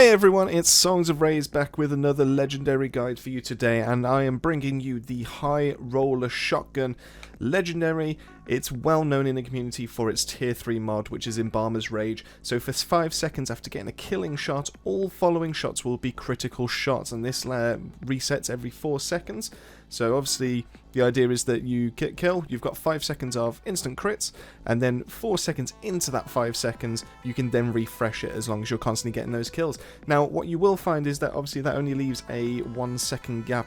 Hey everyone, it's Songs of Rage back with another legendary guide for you today, and I am bringing you the High Roller Shotgun legendary. It's well known in the community for its tier 3 mod, which is Embalmer's Rage. So for 5 seconds after getting a killing shot, all following shots will be critical shots, and this resets every 4 seconds. So obviously the idea is that you get kill, you've got 5 seconds of instant crits, and then 4 seconds into that 5 seconds you can then refresh it as long as you're constantly getting those kills. Now what you will find is that obviously that only leaves a 1 second gap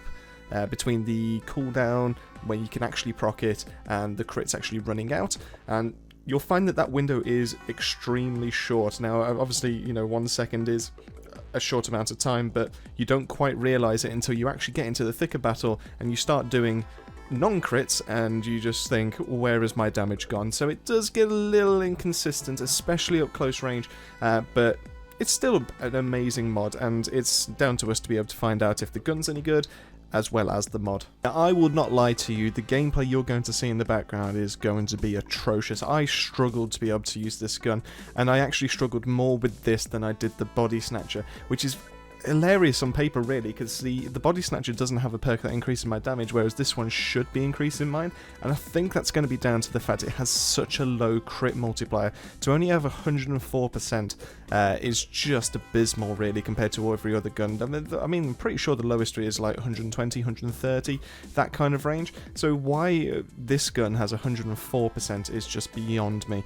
between the cooldown where you can actually proc it and the crits actually running out, and you'll find that that window is extremely short. Now obviously, you know, 1 second is a short amount of time, but you don't quite realise it until you actually get into the thicker battle and you start doing non-crits and you just think, where has my damage gone? So it does get a little inconsistent, especially up close range, but it's still an amazing mod, and it's down to us to be able to find out if the gun's any good, as well as the mod. Now, I will not lie to you, the gameplay you're going to see in the background is going to be atrocious. I struggled to be able to use this gun, and I actually struggled more with this than I did the Body Snatcher, which is hilarious on paper really, because the Body Snatcher doesn't have a perk that increases my damage, whereas this one should be increasing mine, and I think that's going to be down to the fact it has such a low crit multiplier. To only have 104% is just abysmal really compared to every other gun. I mean, I'm pretty sure the lowest is like 120, 130, that kind of range, so why this gun has 104% is just beyond me.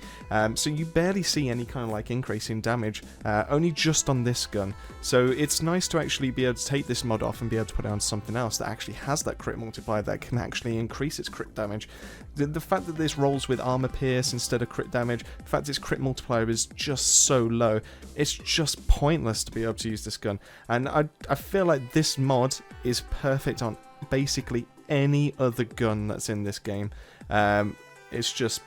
So you barely see any kind of like increase in damage, only just on this gun, so it's nice to actually be able to take this mod off and be able to put it on something else that actually has that crit multiplier that can actually increase its crit damage. The fact that this rolls with armor pierce instead of crit damage, the fact its crit multiplier is just so low, it's just pointless to be able to use this gun. And I feel like this mod is perfect on basically any other gun that's in this game. It's just,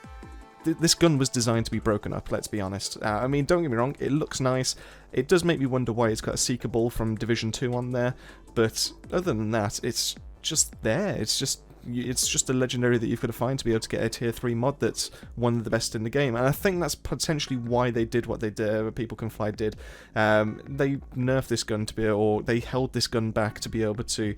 this gun was designed to be broken up, let's be honest. I mean, don't get me wrong, it looks nice. It does make me wonder why it's got a Seeker Ball from Division 2 on there, but other than that, it's just there. It's just a legendary that you've got to find to be able to get a tier 3 mod that's one of the best in the game, and I think that's potentially why they did what they did, People Can Fly did. They nerfed this gun to be, or they held this gun back to be able to,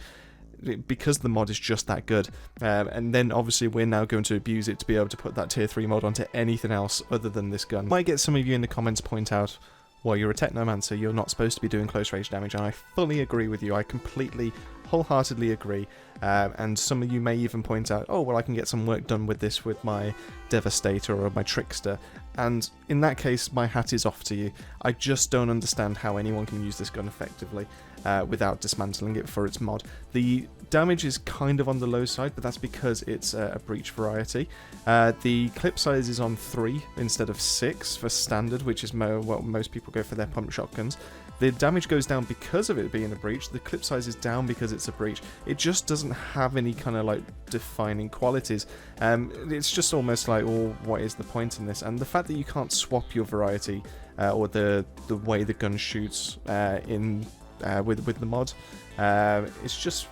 because the mod is just that good, and then obviously we're now going to abuse it to be able to put that tier 3 mod onto anything else other than this gun. Might get some of you in the comments point out, well, you're a Technomancer, you're not supposed to be doing close range damage, and I fully agree with you. I completely, wholeheartedly agree, and some of you may even point out, oh well, I can get some work done with this with my Devastator or my Trickster, and in that case my hat is off to you. I just don't understand how anyone can use this gun effectively without dismantling it for its mod. The damage is kind of on the low side, but that's because it's a breach variety. The clip size is on 3 instead of 6 for standard, which is what most people go for their pump shotguns. The damage goes down because of it being a breach, the clip size is down because it's a breach. It just doesn't have any kind of like defining qualities. It's just almost like, well, what is the point in this? And the fact that you can't swap your variety or the way the gun shoots with the mod, it's just,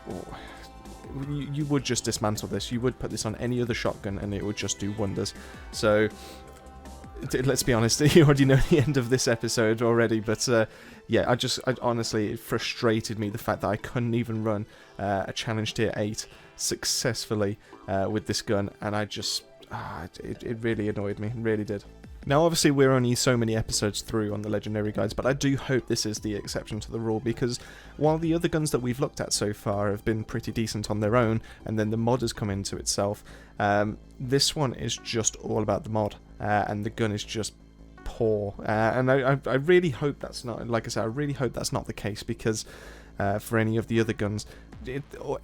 you would just dismantle this. You would put this on any other shotgun and it would just do wonders. So let's be honest, you already know the end of this episode already, but yeah, I honestly, it frustrated me the fact that I couldn't even run a challenge tier 8 successfully with this gun, and I just, it really annoyed me, it really did. Now obviously we're only so many episodes through on the legendary guides, but I do hope this is the exception to the rule, because while the other guns that we've looked at so far have been pretty decent on their own, and then the mod has come into itself, this one is just all about the mod, and the gun is just poor, and I really hope that's not, like I said, I really hope that's not the case, because for any of the other guns,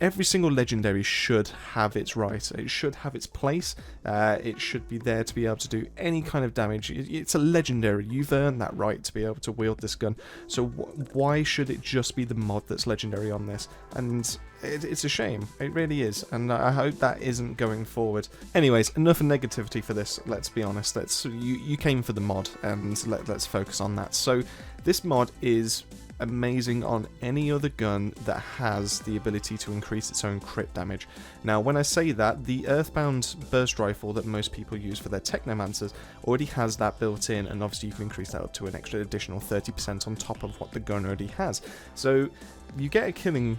every single legendary should have its right. It should have its place. It should be there to be able to do any kind of damage. It's a legendary. You've earned that right to be able to wield this gun. So why should it just be the mod that's legendary on this? And it's a shame. It really is. And I hope that isn't going forward. Anyways, enough negativity for this. Let's be honest. You came for the mod, and let's focus on that. So this mod is amazing on any other gun that has the ability to increase its own crit damage. Now, when I say that, the Earthbound burst rifle that most people use for their Technomancers already has that built in, and obviously you can increase that up to an extra additional 30% on top of what the gun already has. So you get a killing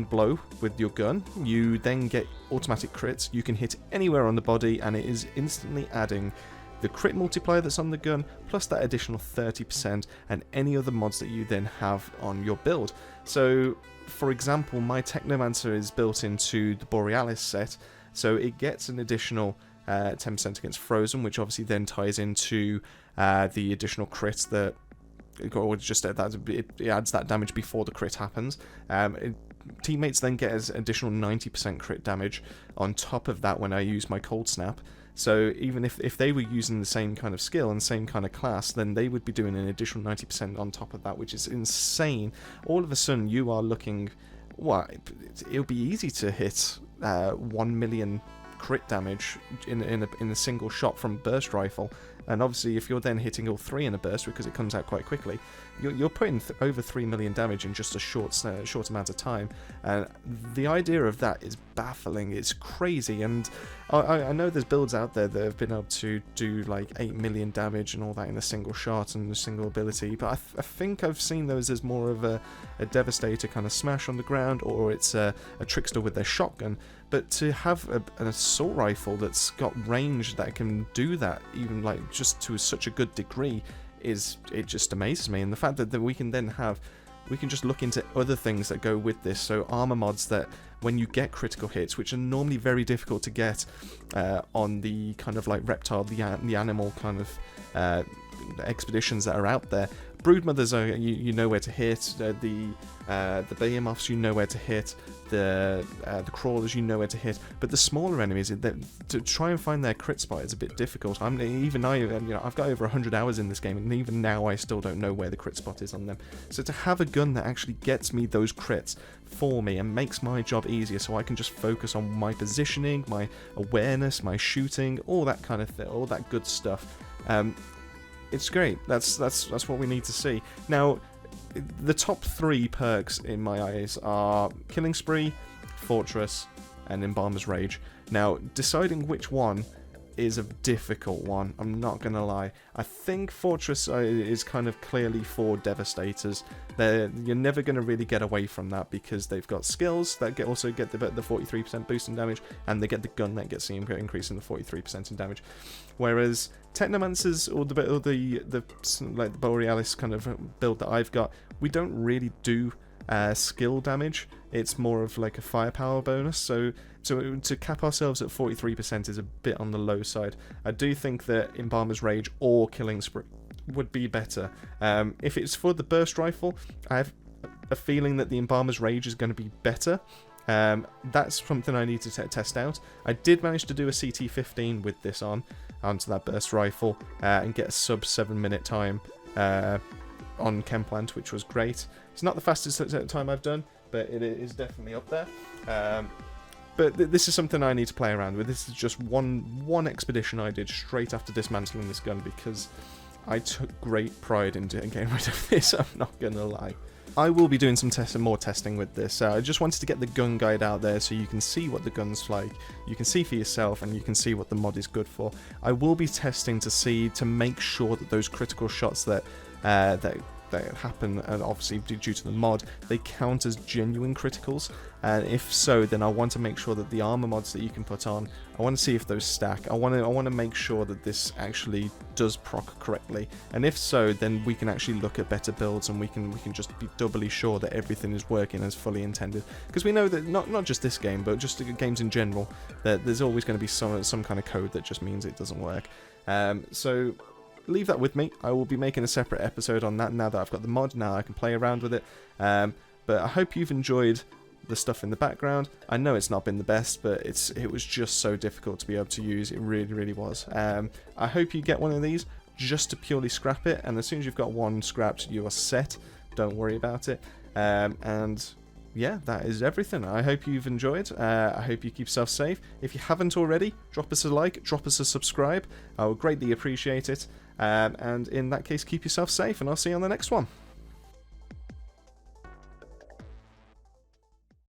blow with your gun, you then get automatic crits, you can hit anywhere on the body, and it is instantly adding the crit multiplier that's on the gun, plus that additional 30% and any other mods that you then have on your build. So, for example, my Technomancer is built into the Borealis set, so it gets an additional 10% against Frozen, which obviously then ties into the additional crits that, or just it adds that damage before the crit happens. Teammates then get an additional 90% crit damage on top of that when I use my Cold Snap. So even if they were using the same kind of skill and same kind of class, then they would be doing an additional 90% on top of that, which is insane. All of a sudden, you are looking... Well, it'll be easy to hit 1 million crit damage in a single shot from burst rifle. And obviously, if you're then hitting all 3 in a burst, because it comes out quite quickly, you're putting over 3 million damage in just a short amount of time. And the idea of that is baffling. It's crazy. And I know there's builds out there that have been able to do like 8 million damage and all that in a single shot and a single ability. But I think I've seen those as more of a Devastator kind of smash on the ground, or it's a Trickster with their shotgun. But to have an assault rifle that's got range that can do that, even like just to such a good degree, it just amazes me. And the fact that we can then we can just look into other things that go with this. So armor mods that when you get critical hits, which are normally very difficult to get on the kind of like reptile, the animal kind of expeditions that are out there. Broodmothers are you know where to hit. The behemoths you know where to hit. The crawlers you know where to hit. But the smaller enemies, to try and find their crit spot is a bit difficult. I've got over 100 hours in this game, and even now I still don't know where the crit spot is on them. So to have a gun that actually gets me those crits for me and makes my job easier, so I can just focus on my positioning, my awareness, my shooting, all that kind of thing, all that good stuff. It's great. That's what we need to see. Now, the top 3 perks in my eyes are Killing Spree, Fortress, and Embalmer's Rage. Now, deciding which one is a difficult one, I'm not going to lie. I think Fortress is kind of clearly for Devastators. You're never going to really get away from that, because they've got skills that also get the 43% boost in damage, and they get the gun that gets the increase in the 43% in damage. Whereas Technomancers, or the Borealis kind of build that I've got, we don't really do skill damage. It's more of like a firepower bonus. So to cap ourselves at 43% is a bit on the low side. I do think that Embalmer's Rage or Killing Spree would be better. If it's for the burst rifle, I have a feeling that the Embalmer's Rage is going to be better. That's something I need to test out. I did manage to do a CT-15 with this onto that burst rifle and get a sub 7 minute time on Chemplant, which was great. It's not the fastest time I've done, but it is definitely up there. But this is something I need to play around with. This is just one expedition I did straight after dismantling this gun, because I took great pride in getting rid of this, I'm not gonna lie. I will be doing some more testing with this. I just wanted to get the gun guide out there so you can see what the gun's like, you can see for yourself, and you can see what the mod is good for. I will be testing to make sure that those critical shots that happen, and obviously due to the mod, they count as genuine criticals. And if so, then I want to make sure that the armor mods that you can put on, I want to see if those stack. I want to make sure that this actually does proc correctly. And if so, then we can actually look at better builds, and we can just be doubly sure that everything is working as fully intended. Because we know that not just this game, but just games in general, that there's always going to be some kind of code that just means it doesn't work. So leave that with me. I will be making a separate episode on that now that I've got the mod. Now I can play around with it. But I hope you've enjoyed the stuff in the background. I know it's not been the best, but it was just so difficult to be able to use. It really, really was. I hope you get one of these just to purely scrap it, and as soon as you've got one scrapped, you are set. Don't worry about it. And yeah, that is everything. I hope you've enjoyed. I hope you keep yourself safe. If you haven't already, drop us a like, drop us a subscribe. I would greatly appreciate it. And in that case, keep yourself safe, and I'll see you on the next one.